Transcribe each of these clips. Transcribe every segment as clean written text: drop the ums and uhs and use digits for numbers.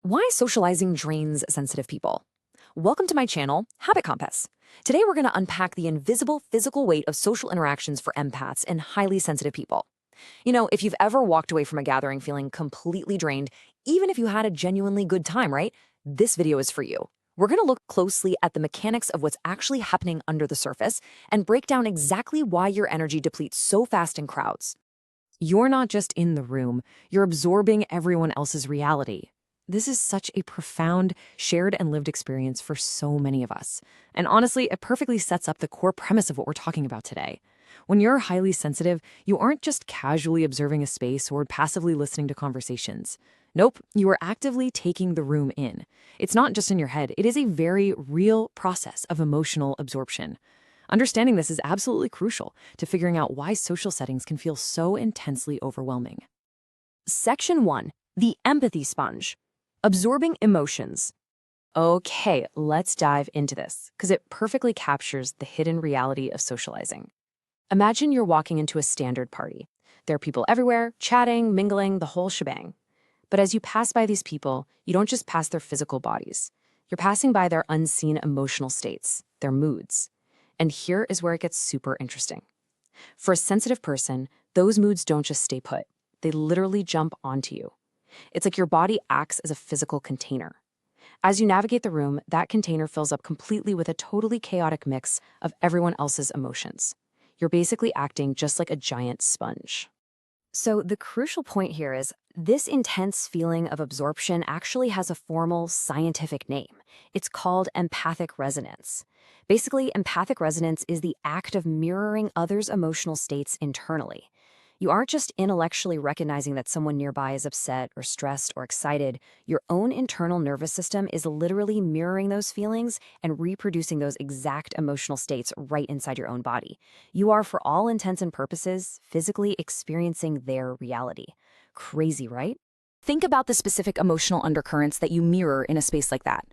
Why socializing drains sensitive people. Welcome to my channel, Habit Compass. Today we're going to unpack the invisible physical weight of social interactions for empaths and highly sensitive people. If you've ever walked away from a gathering feeling completely drained, even if you had a genuinely good time, right? This video is for you. We're going to look closely at the mechanics of what's actually happening under the surface and break down exactly why your energy depletes so fast in crowds. You're not just in the room, you're absorbing everyone else's reality. This is such a profound, shared and lived experience for so many of us. And honestly, it perfectly sets up the core premise of what we're talking about today. When you're highly sensitive, you aren't just casually observing a space or passively listening to conversations. Nope, you are actively taking the room in. It's not just in your head, it is a very real process of emotional absorption. Understanding this is absolutely crucial to figuring out why social settings can feel so intensely overwhelming. Section 1. The empathy sponge. Absorbing emotions. Okay, let's dive into this, because it perfectly captures the hidden reality of socializing. Imagine you're walking into a standard party. There are people everywhere, chatting, mingling, the whole shebang. But as you pass by these people, you don't just pass their physical bodies. You're passing by their unseen emotional states, their moods. And here is where it gets super interesting. For a sensitive person, those moods don't just stay put. They literally jump onto you. It's like your body acts as a physical container. As you navigate the room, that container fills up completely with a totally chaotic mix of everyone else's emotions. You're basically acting just like a giant sponge. So the crucial point here is this intense feeling of absorption actually has a formal scientific name. It's called empathic resonance. Basically, empathic resonance is the act of mirroring others' emotional states internally. You aren't just intellectually recognizing that someone nearby is upset or stressed or excited. Your own internal nervous system is literally mirroring those feelings and reproducing those exact emotional states right inside your own body. You are, for all intents and purposes, physically experiencing their reality. Crazy, right? Think about the specific emotional undercurrents that you mirror in a space like that.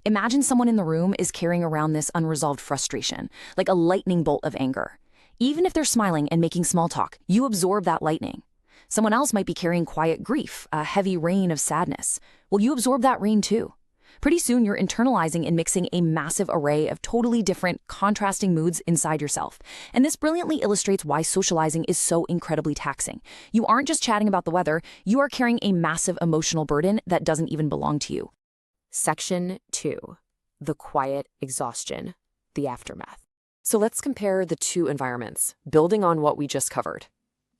Imagine someone in the room is carrying around this unresolved frustration, like a lightning bolt of anger. Even if they're smiling and making small talk, you absorb that lightning. Someone else might be carrying quiet grief, a heavy rain of sadness. Well, you absorb that rain too. Pretty soon, you're internalizing and mixing a massive array of totally different, contrasting moods inside yourself. And this brilliantly illustrates why socializing is so incredibly taxing. You aren't just chatting about the weather, you are carrying a massive emotional burden that doesn't even belong to you. Section 2. The quiet exhaustion, the aftermath. So let's compare the two environments, building on what we just covered.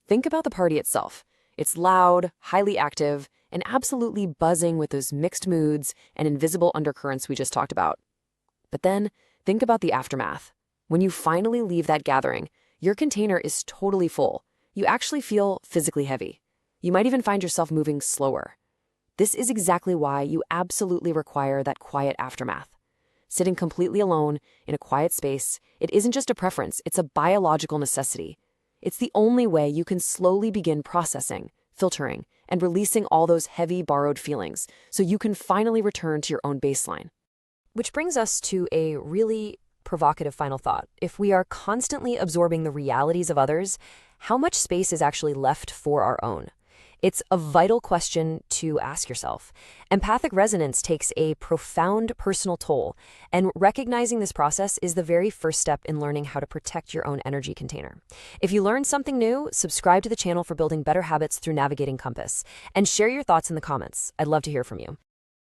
Think about the party itself. It's loud, highly active, and absolutely buzzing with those mixed moods and invisible undercurrents we just talked about. But then, think about the aftermath. When you finally leave that gathering, your container is totally full. You actually feel physically heavy. You might even find yourself moving slower. This is exactly why you absolutely require that quiet aftermath. Sitting completely alone in a quiet space, it isn't just a preference, it's a biological necessity. It's the only way you can slowly begin processing, filtering, and releasing all those heavy borrowed feelings so you can finally return to your own baseline. Which brings us to a really provocative final thought. If we are constantly absorbing the realities of others, how much space is actually left for our own? It's a vital question to ask yourself. Empathic resonance takes a profound personal toll, and recognizing this process is the very first step in learning how to protect your own energy container. If you learned something new, subscribe to the channel for building better habits through navigating Compass, and share your thoughts in the comments. I'd love to hear from you.